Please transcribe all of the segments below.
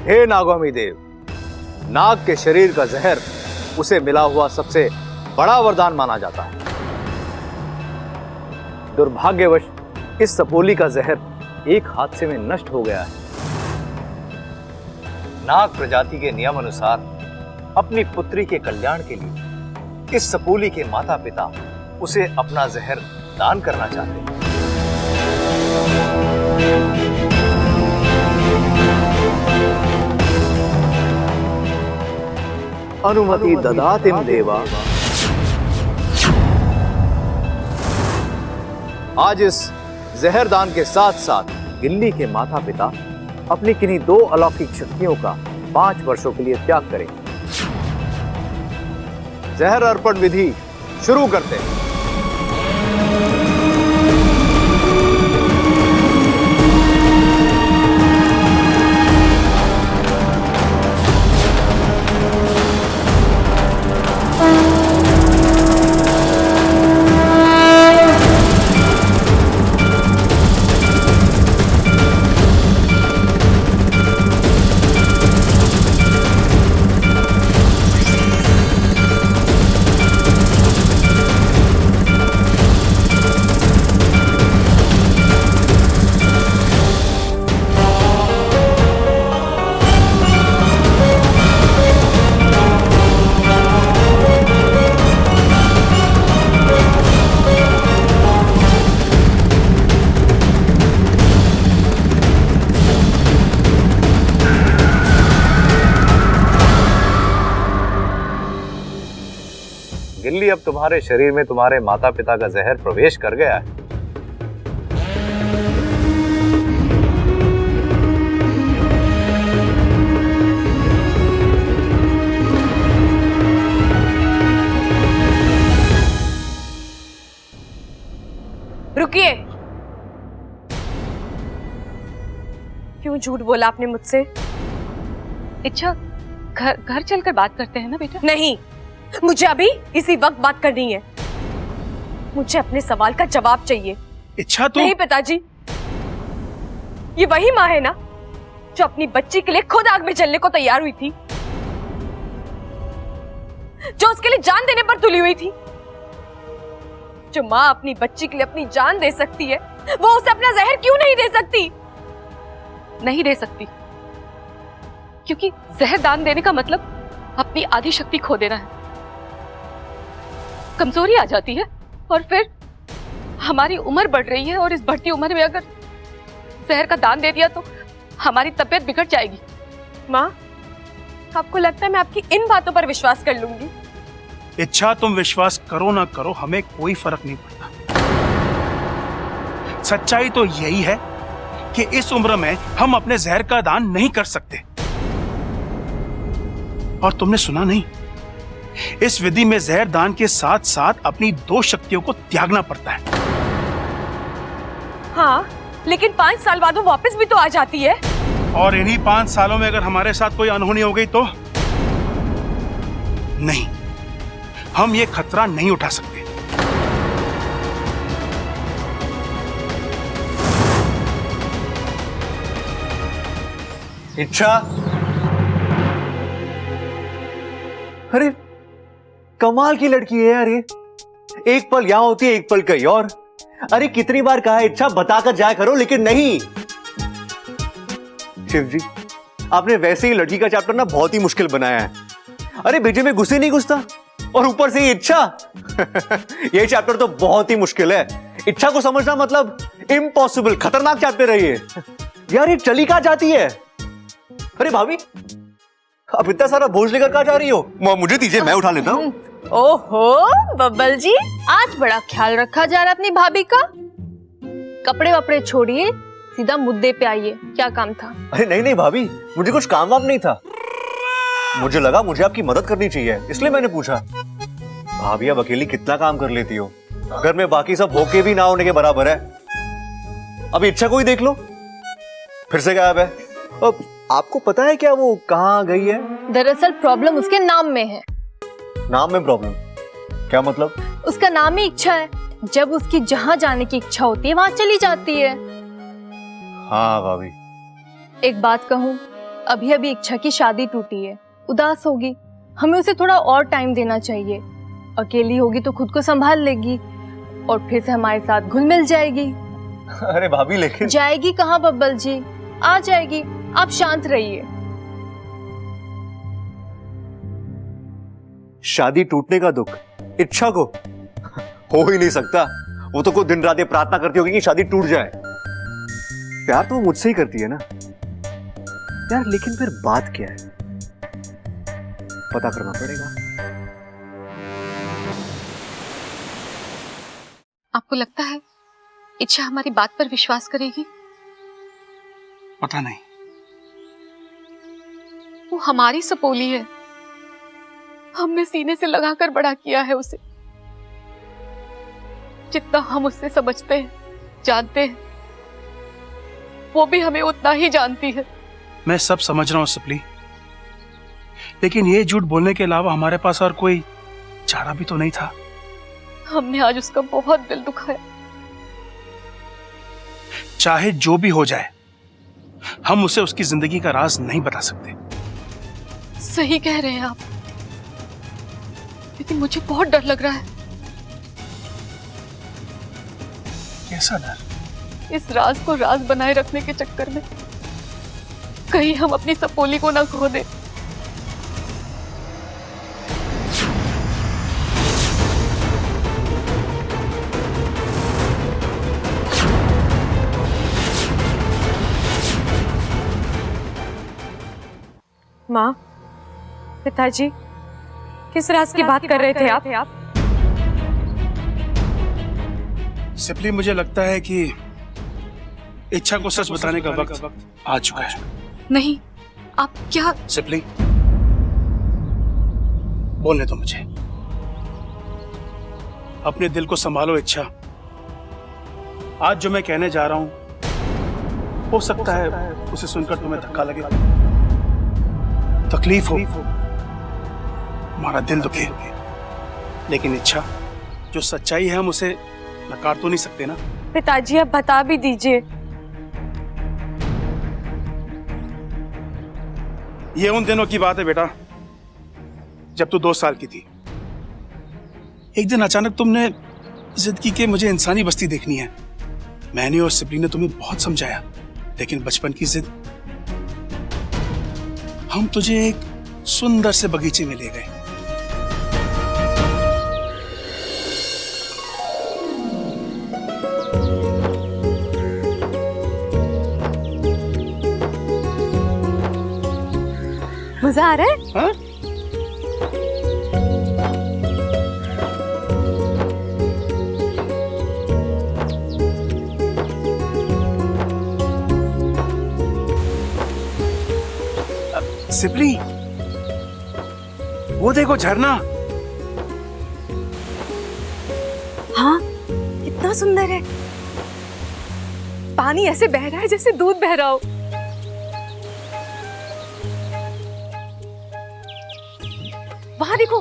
हे नागौमी देव, नाग के शरीर का जहर उसे मिला हुआ सबसे बड़ा वरदान माना जाता है। दुर्भाग्यवश इस सपोली का जहर एक हादसे में नष्ट हो गया है। नाग प्रजाति के नियम अनुसार अपनी पुत्री के कल्याण के लिए इस सपोली के माता पिता उसे अपना जहर दान करना चाहते हैं। अनुमति ददातिम देवा। आज इस जहर दान के साथ साथ गिल्ली के माता पिता अपनी किन्हीं 2 अलौकिक शक्तियों का 5 वर्षों के लिए त्याग करेंगे। जहर अर्पण विधि शुरू करते हैं। गिल्ली, अब तुम्हारे शरीर में तुम्हारे माता पिता का जहर प्रवेश कर गया है। रुकिए। क्यों झूठ बोला आपने मुझसे? इच्छा, घर चलकर बात करते हैं ना बेटा। नहीं, मुझे अभी इसी वक्त बात करनी है। मुझे अपने सवाल का जवाब चाहिए। इच्छा तो नहीं पिताजी, ये वही माँ है ना जो अपनी बच्ची के लिए खुद आग में जलने को तैयार हुई थी, जो उसके लिए जान देने पर तुली हुई थी। जो माँ अपनी बच्ची के लिए अपनी जान दे सकती है, वो उसे अपना जहर क्यों नहीं दे सकती? नहीं दे सकती, क्योंकि जहर दान देने का मतलब अपनी आधी शक्ति खो देना है। कमजोरी आ जाती है और फिर हमारी उम्र बढ़ रही है, और इस बढ़ती उम्र में अगर जहर का दान दे दिया तो हमारी तबीयत बिगड़ जाएगी। माँ, आपको लगता है मैं आपकी इन बातों पर विश्वास कर लूंगी? इच्छा, तुम विश्वास करो ना करो, हमें कोई फर्क नहीं पड़ता। सच्चाई तो यही है कि इस उम्र में हम अपने जहर का दान नहीं कर सकते। और तुमने सुना नहीं, इस विधि में जहर दान के साथ साथ अपनी 2 शक्तियों को त्यागना पड़ता है। हाँ, लेकिन 5 साल बाद वो वापस भी तो आ जाती है। और इन्हीं 5 सालों में अगर हमारे साथ कोई अनहोनी हो गई तो? नहीं, हम ये खतरा नहीं उठा सकते। इच्छा, अरे कमाल की लड़की है यार ये। एक पल यहां होती है, एक पल कहीं और। अरे कितनी बार कहा है इच्छा बताकर जाया करो, लेकिन नहीं। शिव जी, आपने वैसे ही लड़की का चैप्टर ना बहुत ही मुश्किल बनाया है। अरे बीजे में घुसे नहीं घुसता, और ऊपर से ये इच्छा। ये चैप्टर तो बहुत ही मुश्किल है। इच्छा को समझना मतलब इम्पॉसिबल, खतरनाक चैप्टर है ये। यार ये चली कहां जाती है? अरे भाभी, अब इतना सारा बोझ लेकर कहां जा रही हो? मुझे दीजिए, मैं उठा लेता हूँ। ओहो बब्बल जी, आज बड़ा ख्याल रखा जा रहा है अपनी भाभी का। कपड़े वपड़े छोड़िए, सीधा मुद्दे पे आइए। क्या काम था? अरे नहीं नहीं भाभी, मुझे कुछ काम वाम नहीं था। मुझे लगा मुझे आपकी मदद करनी चाहिए, इसलिए मैंने पूछा। भाभी अब अकेली कितना काम कर लेती हो? घर में बाकी सब होके भी ना होने के बराबर है। अभी इच्छा को ही देख लो, फिर से गायब है। अब आपको पता है क्या वो कहाँ गई है? दरअसल प्रॉब्लम उसके नाम में है। नाम में प्रॉब्लम? क्या मतलब? उसका नाम ही इच्छा है। जब उसकी जहाँ जाने की इच्छा होती है वहां चली जाती है। हाँ भाभी। एक बात कहूँ, अभी अभी इच्छा की शादी टूटी है, उदास होगी। हमें उसे थोड़ा और टाइम देना चाहिए। अकेली होगी तो खुद को संभाल लेगी और फिर से हमारे साथ घुल मिल जाएगी। अरे भाभी लेकिन जाएगी कहाँ बब्बल जी, आ जाएगी, आप शांत रहिए। शादी टूटने का दुख इच्छा को हो ही नहीं सकता। वो तो कोई दिन रात ये प्रार्थना करती होगी कि शादी टूट जाए। प्यार तो वो मुझसे ही करती है ना यार, लेकिन फिर बात क्या है पता करना पड़ेगा। आपको लगता है इच्छा हमारी बात पर विश्वास करेगी? पता नहीं। वो हमारी सपोली है, हमने सीने से लगाकर बड़ा किया है उसे। जितना हम उससे समझते हैं, जानते हैं, वो भी हमें उतना ही जानती है। मैं सब समझ रहा हूं सपली, लेकिन ये झूठ बोलने के अलावा हमारे पास और कोई चारा भी तो नहीं था। हमने आज उसका बहुत दिल दुखाया। चाहे जो भी हो जाए, हम उसे उसकी जिंदगी का राज नहीं बता सकते। सही कह रहे हैं आप, लेकिन मुझे बहुत डर लग रहा है। कैसा डर? इस राज को राज बनाए रखने के चक्कर में कहीं हम अपनी सपोली को ना खो दें। माँ, पिताजी, किस राज की बात कर रहे थे आप? सिपली, मुझे लगता है कि इच्छा को सच बताने का वक्त आ चुका है। नहीं, आप क्या? सिपली, बोलने दो मुझे। अपने दिल को संभालो इच्छा। आज जो मैं कहने जा रहा हूं, हो सकता है उसे सुनकर तुम्हें धक्का लगे, तकलीफ हो, हमारा दिल दुखे, लेकिन इच्छा, जो सच्चाई है हम उसे नकार तो नहीं सकते ना। पिताजी, आप बता भी दीजिए। ये उन दिनों की बात है बेटा, जब तू 2 साल की थी। एक दिन अचानक तुमने जिद की कि मुझे इंसानी बस्ती देखनी है। मैंने और सिपली ने तुम्हें बहुत समझाया, लेकिन बचपन की जिद। हम तुझे एक सुंदर से बगीचे में ले गए। मजा आ रहा है? हाँ? सिपली, वो देखो झरना। हाँ, कितना सुंदर है। पानी ऐसे बह रहा है जैसे दूध बह रहा हो। वहां देखो,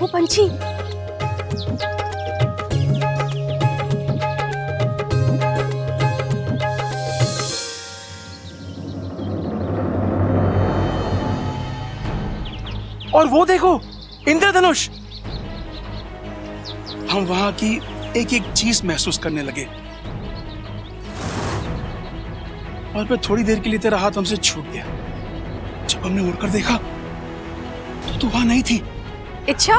वो पंछी। और वो देखो, इंद्रधनुष। हम वहां की एक एक चीज महसूस करने लगे, और फिर थोड़ी देर के लिए तेरा हाथ हमसे छूट गया। जब हमने मुड़कर देखा तो तू वहां नहीं थी। इच्छा?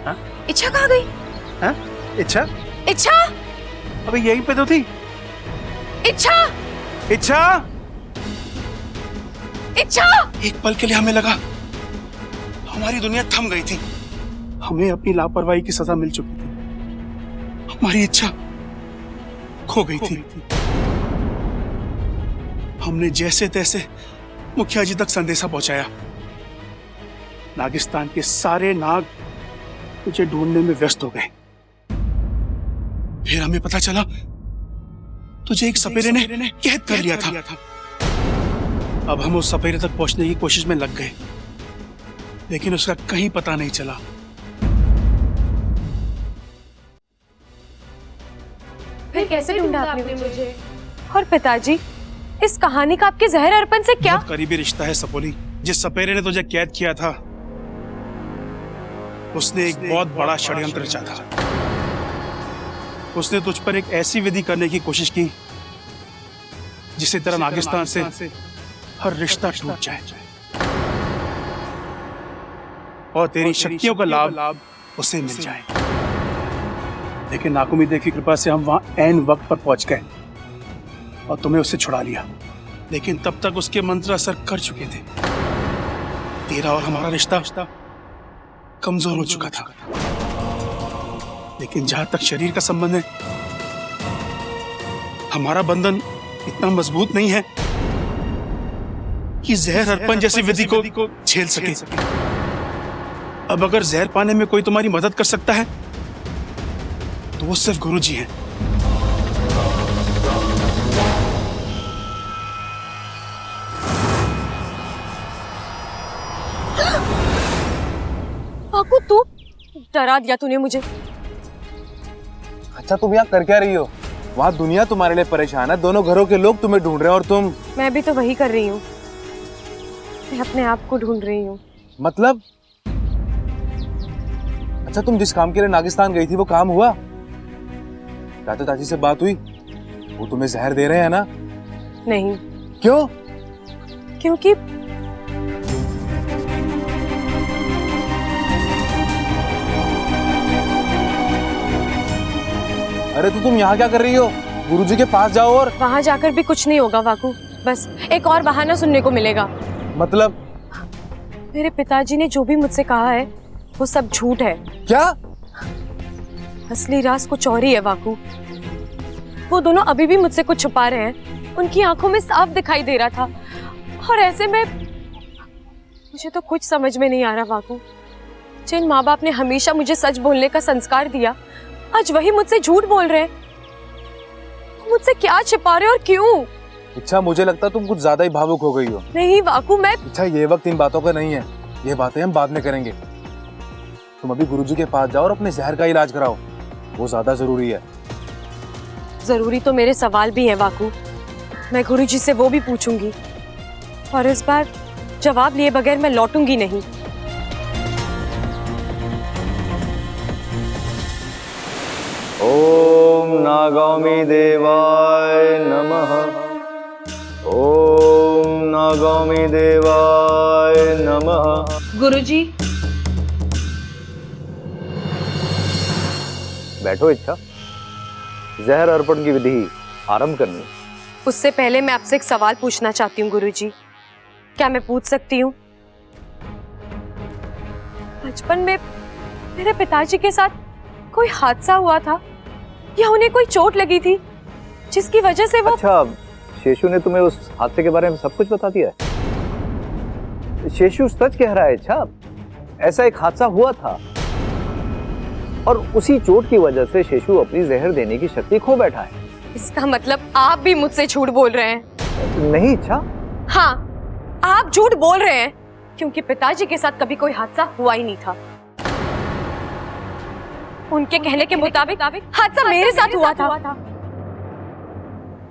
हाँ? इच्छा कहाँ गई? हाँ? इच्छा? इच्छा? अबे यहीं पे तो थी। इच्छा? इच्छा? इच्छा? एक पल के लिए हमें लगा हमारी दुनिया थम गई थी। हमें अपनी लापरवाही की सजा मिल चुकी थी। हमारी इच्छा खो गई थी। हमने जैसे तैसे मुखिया जी तक संदेशा पहुंचाया। नागिस्तान के सारे नाग तुझे ढूंढने में व्यस्त हो गए। फिर हमें पता चला तुझे एक सपेरे ने कैद कर लिया था। अब हम उस सपेरे तक पहुंचने की कोशिश में लग गए, लेकिन उसका कहीं पता नहीं चला। फिर कैसे ढूंढा आपने मुझे? और पिताजी, इस कहानी का आपके जहर अर्पण से क्या? बहुत करीबी रिश्ता है सपोली। जिस सपेरे ने तुझे कैद किया था उसने एक बहुत बड़ा षड्यंत्र रचा था। उसने तुझ पर एक ऐसी विधि करने की कोशिश की जिससे तेरा नागिस्तान से हर रिश्ता टूट जाए और तेरी शक्तियों का लाभ उसे मिल जाए। लेकिन नाकुमिदे की कृपा से हम वहां ऐन वक्त पर पहुंच गए और तुम्हें उससे छुड़ा लिया। लेकिन तब तक उसके मंत्र असर कर चुके थे। तेरा और हमारा रिश्ता कमजोर हो चुका था। लेकिन जहां तक शरीर का संबंध है, हमारा बंधन इतना मजबूत नहीं है कि जहर अर्पण जैसी विधि को झेल सके। अब अगर जहर पाने में कोई तुम्हारी मदद कर सकता है तो वो सिर्फ गुरुजी हैं। वाकू, तू डरा दिया तूने मुझे। अच्छा तुम यहाँ कर क्या रही हो? वहाँ दुनिया तुम्हारे लिए परेशान है, दोनों घरों के लोग तुम्हें ढूंढ रहे हैं और तुम। मैं भी तो वही कर रही हूँ, मैं अपने आप को ढूंढ रही हूँ। मतलब? अच्छा तुम जिस काम के लिए नागिस्तान गई थी वो काम हुआ? चाचा चाची से बात हुई? वो तुम्हें जहर दे रहे हैं ना? नहीं। क्यों? क्योंकि अरे तो तुम यहाँ क्या कर रही हो? गुरुजी के पास जाओ। और वहां जाकर भी कुछ नहीं होगा वाकू, बस एक और बहाना सुनने को मिलेगा। मतलब? मेरे पिताजी ने जो भी मुझसे कहा है वो सब झूठ है। क्या? असली राज कुछ और ही है वाकू। वो दोनों अभी भी मुझसे कुछ छुपा रहे हैं। उनकी आंखों में साफ दिखाई दे रहा था और ऐसे में मुझे तो कुछ समझ में नहीं आ रहा वाकू। जिन माँ बाप ने हमेशा मुझे सच बोलने का संस्कार दिया, आज वही मुझसे झूठ बोल रहे हैं। मुझसे क्या छिपा रहे और क्यों? इच्छा मुझे लगता तुम कुछ ज्यादा ही भावुक हो गई हो। नहीं वाकू, मैं इच्छा ये वक्त इन बातों का नहीं है, ये बातें हम बाद में करेंगे। तुम अभी गुरुजी के पास जाओ और अपने जहर का इलाज कराओ, वो ज्यादा जरूरी है। जरूरी तो मेरे सवाल भी हैं वाकू, मैं गुरुजी से वो भी पूछूंगी और इस बार जवाब लिए बगैर मैं लौटूंगी नहीं। ओम नागामी देवाय नमः। ओम नागामी देवाय नमः। गुरुजी, बैठो इच्छा, जहर अर्पण की विधि आरंभ करनी। उससे पहले मैं आपसे एक सवाल पूछना चाहती हूँ गुरुजी, क्या मैं पूछ सकती हूँ? बचपन में मेरे पिताजी के साथ कोई हादसा हुआ था या उन्हें कोई चोट लगी थी जिसकी वजह से वो। अच्छा, शेषु ने तुम्हें उस हादसे के बारे में सब कुछ बता दिया है? शेषु सच कह रहा है इच्छा, ऐसा एक हादसा हुआ था और उसी चोट की वजह से शेषु अपनी जहर देने की शक्ति खो बैठा है। इसका मतलब आप भी मुझसे झूठ बोल रहे हैं? नहीं इच्छा। हाँ, आप झूठ बोल रहे हैं क्योंकि पिताजी के साथ कभी कोई हादसा हुआ ही नहीं था। उनके कहने के मुताबिक हादसा मेरे साथ हुआ था।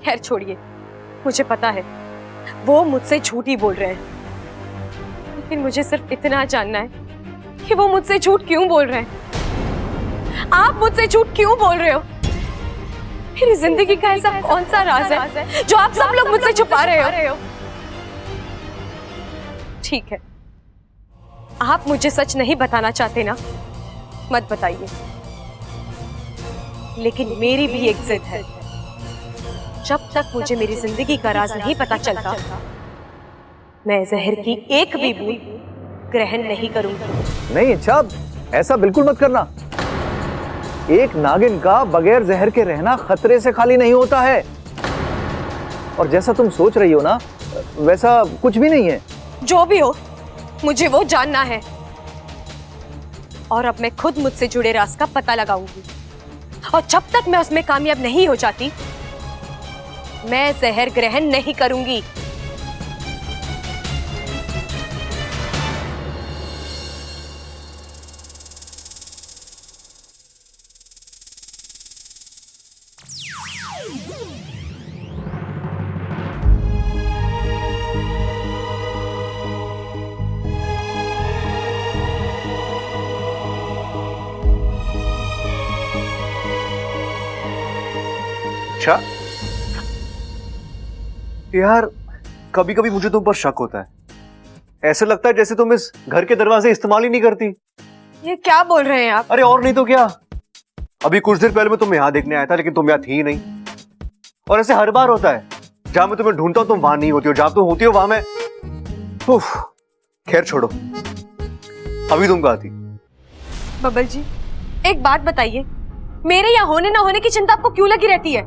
खैर छोड़िए, मुझे पता है वो मुझसे झूठ ही बोल रहे हैं, लेकिन मुझे सिर्फ इतना जानना है कि वो मुझसे झूठ क्यों बोल रहे हैं। आप मुझसे झूठ क्यों बोल रहे हो? मेरी जिंदगी का ऐसा कौन सा राज है जो आप सब लोग मुझसे छुपा रहे हो? ठीक है, आप मुझे सच नहीं बताना चाहते ना, मत बताइए। लेकिन मेरी भी एक जिद है, जब तक मुझे मेरी जिंदगी का राज नहीं पता चलता, मैं जहर की एक भी बूंद ग्रहण नहीं करूंगी। नहीं इच्छा, ऐसा बिल्कुल मत करना। एक नागिन का बगैर जहर के रहना खतरे से खाली नहीं होता है, और जैसा तुम सोच रही हो ना, वैसा कुछ भी नहीं है। जो भी हो, मुझे वो जानना है और अब मैं खुद मुझसे जुड़े राज का पता लगाऊंगी, और जब तक मैं उसमें कामयाब नहीं हो जाती, मैं जहर ग्रहण नहीं करूंगी। इच्छा, यार कभी कभी मुझे तुम पर शक होता है। ऐसे लगता है जैसे तुम इस घर के दरवाजे इस्तेमाल ही नहीं करती। ये क्या बोल रहे हैं आप? अरे और नहीं तो क्या, अभी कुछ देर पहले मैं तुम्हें यहां देखने आया था लेकिन तुम यहां थी ही नहीं। और ऐसे हर बार होता है, जहां मैं तुम्हें ढूंढता हूं तुम वहां नहीं होती हो, जहां तुम होती हो वहां मैं। उफ, खैर छोड़ो, अभी तुम कहाँ थी? बबल जी, एक बात बताइए, मेरे यहाँ होने ना होने की चिंता आपको क्यों लगी रहती है?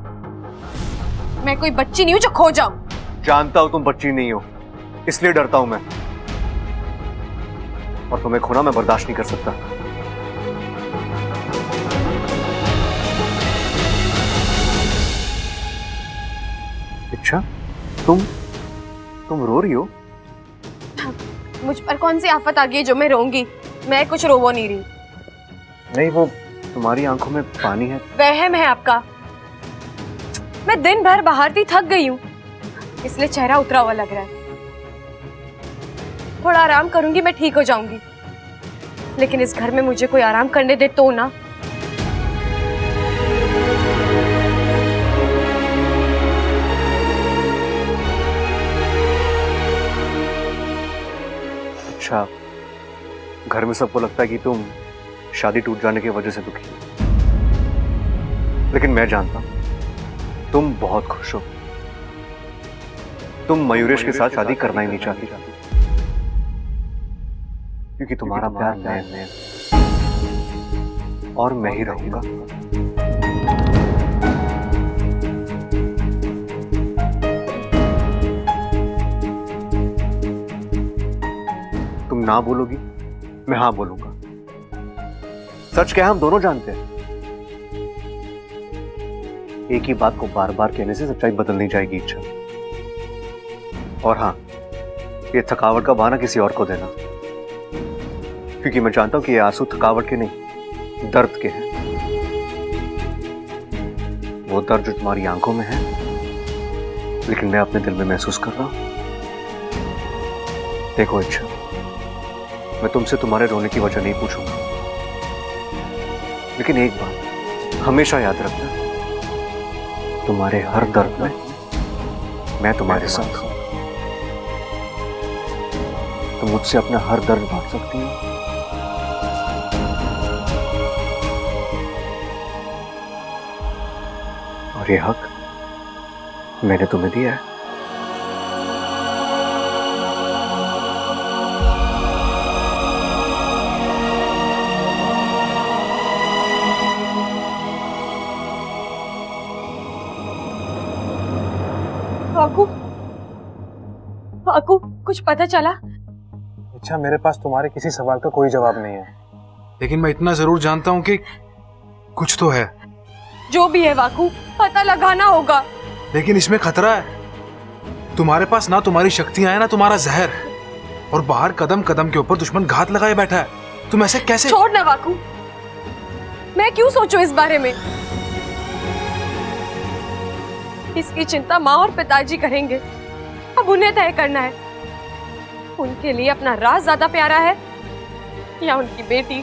मैं कोई बच्ची नहीं हूं जो खो जाऊं। जानता हूं तुम बच्ची नहीं हो, इसलिए डरता हूं मैं, और तुम्हें खोना मैं बर्दाश्त नहीं कर सकता। अच्छा, तुम रो रही हो? मुझ पर कौन सी आफत आ गई है जो मैं रोऊंगी? मैं कुछ रो नहीं रही। नहीं, वो तुम्हारी आंखों में पानी है। वहम है आपका। मैं दिन भर बाहर थी, थक गई हूँ, इसलिए चेहरा उतरा हुआ लग रहा है। थोड़ा आराम करूंगी, मैं ठीक हो जाऊंगी, लेकिन इस घर में मुझे कोई आराम करने दे तो ना। अच्छा, घर में सबको लगता है कि तुम शादी टूट जाने की वजह से दुखी हो, लेकिन मैं जानता हूं तुम बहुत खुश हो। तुम मयूरेश के साथ शादी करना ही नहीं चाहती, क्योंकि तुम्हारा प्यार मैं और मैं ही रहूंगा। तुम ना बोलोगी, मैं हाँ बोलूंगा। सच क्या है, हम दोनों जानते हैं। एक ही बात को बार बार कहने से सच्चाई बदल नहीं जाएगी इच्छा। और हाँ, ये थकावट का बहाना किसी और को देना, क्योंकि मैं जानता हूं कि ये आंसू थकावट के नहीं, दर्द के हैं। वो दर्द जो तुम्हारी आंखों में है, लेकिन मैं अपने दिल में महसूस कर रहा हूं। देखो इच्छा, मैं तुमसे तुम्हारे रोने की वजह नहीं पूछूंगा, लेकिन एक बात हमेशा याद रखना, तुम्हारे हर दर्द में मैं तुम्हारे साथ हूं। तुम मुझसे अपना हर दर्द बांट सकती हो। और ये हक मैंने तुम्हें दिया है। वाकू, कुछ पता चला? अच्छा, मेरे पास तुम्हारे किसी सवाल का कोई जवाब नहीं है, लेकिन मैं इतना जरूर जानता हूं कि कुछ तो है। जो भी है वाकू, पता लगाना होगा। लेकिन इसमें खतरा है। तुम्हारे पास ना तुम्हारी शक्तियां हैं, ना तुम्हारा जहर, और बाहर कदम कदम के ऊपर दुश्मन घात लगाए बैठा है। तुम ऐसे कैसे? छोड़ ना वाकू, मैं क्यों सोचूं इस बारे में? इसकी चिंता माँ और पिताजी करेंगे, अब उन्हें तय करना है। उनके लिए अपना राज ज्यादा प्यारा है या उनकी बेटी।